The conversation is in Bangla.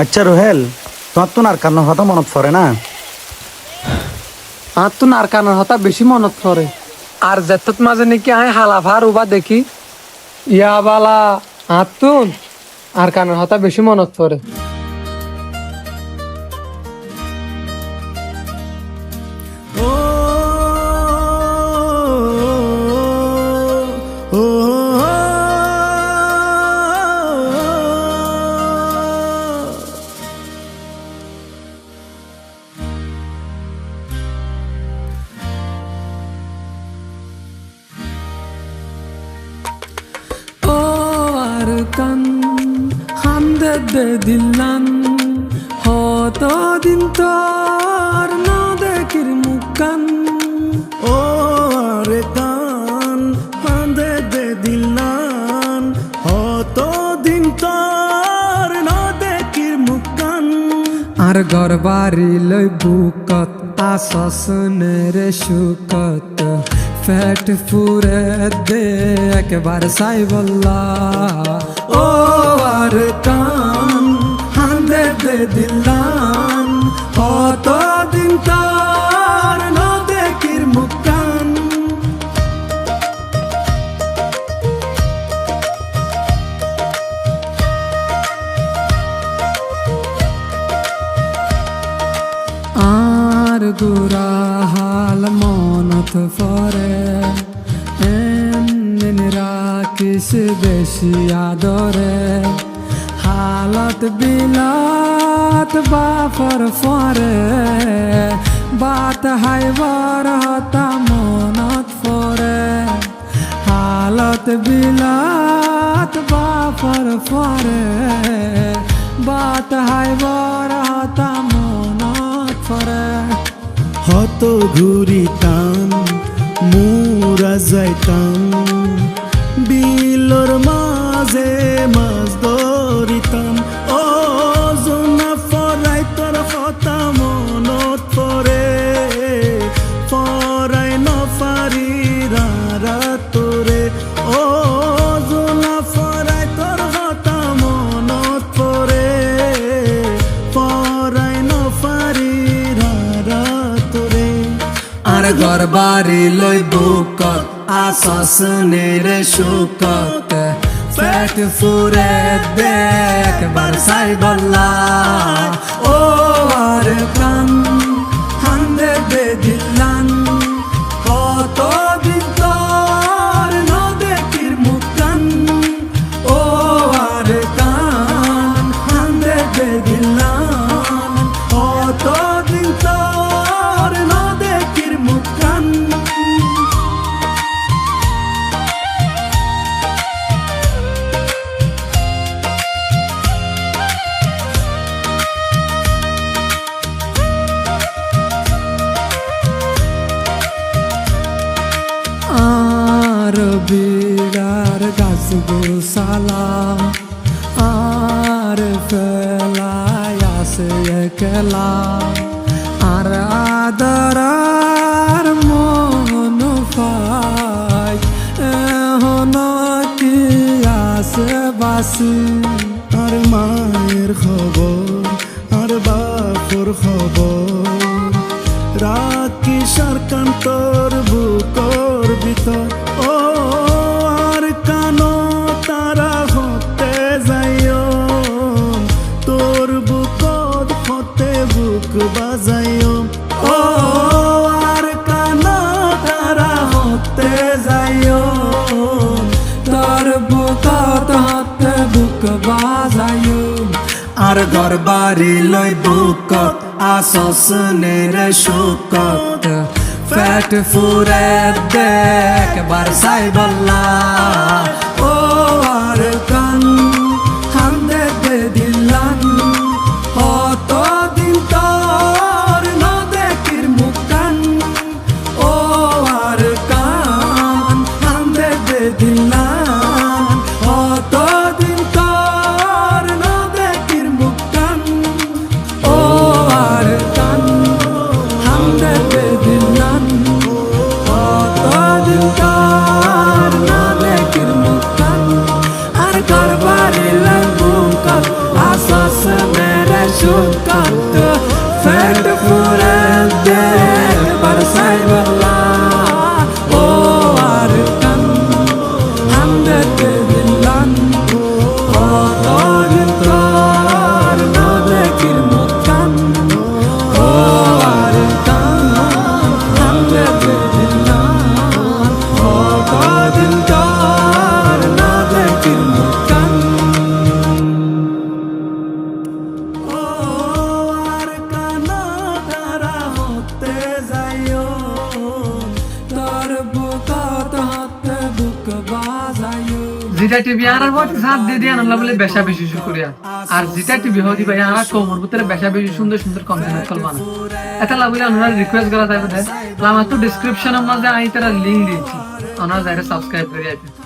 আচ্ছা রোহেল, তোমার তো নার কান্নার কথা মনত পড়ে না? আর তো নার কান্নার কথা বেশি মনত পড়ে। আর যেত মাঝে নাকি আয় হালাফার উবা দেখি ইয়া বালা আতুন আর কান্নার কথা বেশি মনত পড়ে। কান হান্দে দে দিলান হত দিন তোর না দেখির মুখান ও রে কান হান্দে দে দিলান হত দিন তোর না দেখির মুখান আর ঘর বাড়ি লই বুকত আসনের সুকত ফ্যাট ফুরে দে একবার সাই বল্লা ও আর কান হান্দে দে দিলান হত দিন তোর না দেখির মুখান আর গুরা হাল মনত পরে এমন রাখিস বেশি আদরে হালত বিলাত বাফর ফরে বাত হাইবার হতা মনত পরে হালত বিলাত বাফর ফরে বাত হাইবার হতা মনত পরে হত ঘুরিতাম মুরা যাইতাম বিলর মাঝে মাছ ধরিতাম ও জোনা ফরাই তোর কথা মনত পরে ফরাই নফারি রারা তোরে ও জোনা ফরাই তোর কথা মনত পরে ফরাই নফারি রারা তোরে আর ঘর বাড়ি লই বুকত আসনের সুকত ফ্যাট ফুরে দেখ বার সাই বল্লা ও আর কান হান্দে দে দিলান কত দিন তোর না দেখির মুখান ও আর কান হান্দে দে দিলান কত দিন তোর না দেখির মুখান আর বিড়ার গাছ গোসালা আর ফেলায় আসে একলা আর আদরার মন পাই এখন কি আসে বাসি আর মায়ের খবর আর বাপুর খবর রাখি সরকার তোর বুকর ভিতর ও আর কানো তারা হতে যাইও তোর বুকত হতে বুক বাজাইও ও আর কানো তারা হতে যাইও তোর বুকত হাতে বুক বাজায়ু আর ঘর বাড়ি লই বুকত আসনের সুকত ফ্যাট ফুরে দেখ বার সাই বল্লা ও আর কান হান্দে দে দিলান হত দিন তোর না দেখির মুখান ও আর কান হান্দে দে দিলান হত দিন তোর না দেখির মুখান ও আর কান হান্দে দে দিলান হত দিন তোর না দেখির যেটা টিভি আর বটি সাথ দিয়ে দিয়ে আনলা বলে বেশা বেশি শুকরিয়া আর যেটা টিভি হদি ভাই আর কোমর ভিতরে বেশা বেশি সুন্দর সুন্দর কন্টেন্ট কল বানা এটা লাগলে আমরা রিকোয়েস্ট করা যাবে আমার তো ডেসক্রিপশনের মধ্যে আই তারা লিংক দিয়েছি আমরা যারা সাবস্ক্রাইব করে আইতে